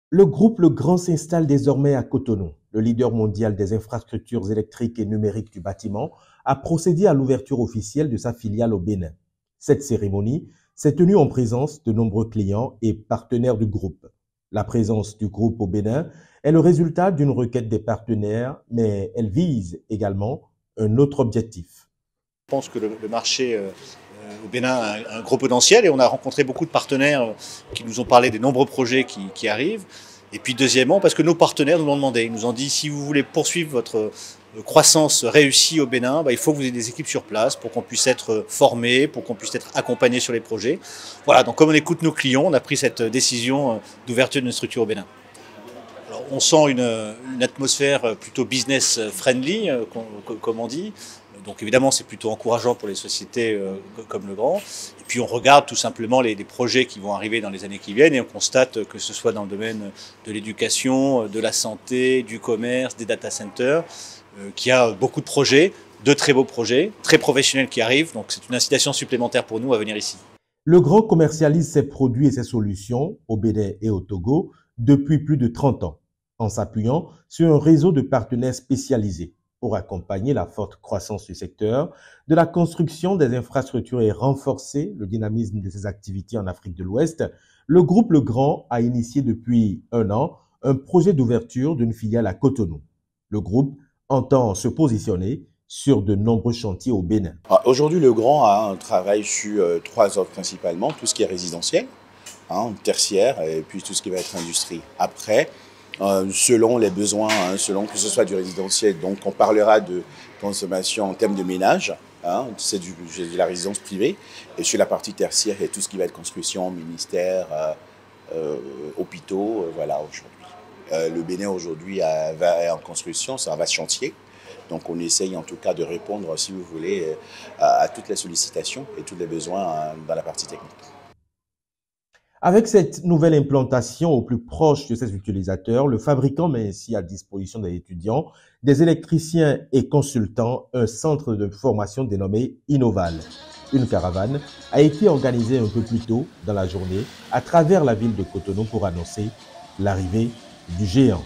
Le groupe Legrand s'installe désormais à Cotonou. Le leader mondial des infrastructures électriques et numériques du bâtiment a procédé à l'ouverture officielle de sa filiale au Bénin. Cette cérémonie s'est tenue en présence de nombreux clients et partenaires du groupe. La présence du groupe au Bénin est le résultat d'une requête des partenaires, mais elle vise également un autre objectif. Je pense que le marché au Bénin a un gros potentiel et on a rencontré beaucoup de partenaires qui nous ont parlé des nombreux projets qui arrivent. Et puis deuxièmement, parce que nos partenaires nous l'ont demandé. Ils nous ont dit, si vous voulez poursuivre votre croissance réussie au Bénin, il faut que vous ayez des équipes sur place pour qu'on puisse être formés, pour qu'on puisse être accompagnés sur les projets. Voilà, donc comme on écoute nos clients, on a pris cette décision d'ouverture d'une structure au Bénin. Alors, on sent une atmosphère plutôt business friendly, comme on dit. Donc évidemment, c'est plutôt encourageant pour les sociétés comme Legrand. Et puis on regarde tout simplement les projets qui vont arriver dans les années qui viennent et on constate que ce soit dans le domaine de l'éducation, de la santé, du commerce, des data centers, qu'il y a beaucoup de projets, de très beaux projets, très professionnels qui arrivent. Donc c'est une incitation supplémentaire pour nous à venir ici. Legrand commercialise ses produits et ses solutions au Bénin et au Togo depuis plus de 30 ans, en s'appuyant sur un réseau de partenaires spécialisés pour accompagner la forte croissance du secteur, de la construction des infrastructures et renforcer le dynamisme de ses activités en Afrique de l'Ouest. Le groupe Legrand a initié depuis un an un projet d'ouverture d'une filiale à Cotonou. Le groupe entend se positionner sur de nombreux chantiers au Bénin. Aujourd'hui, Legrand a un travail sur trois offres principalement, tout ce qui est résidentiel, tertiaire et puis tout ce qui va être industrie. Après, selon les besoins, selon que ce soit du résidentiel, donc on parlera de consommation en termes de ménage, c'est de la résidence privée, et sur la partie tertiaire, il y a tout ce qui va être construction, ministère, hôpitaux, voilà aujourd'hui. Le Bénin aujourd'hui est en construction, c'est un vaste chantier. Donc on essaye en tout cas de répondre, si vous voulez, à toutes les sollicitations et tous les besoins dans la partie technique. Avec cette nouvelle implantation au plus proche de ses utilisateurs, le fabricant met ainsi à disposition des étudiants, des électriciens et consultants un centre de formation dénommé Innoval. Une caravane a été organisée un peu plus tôt dans la journée à travers la ville de Cotonou pour annoncer l'arrivée du géant.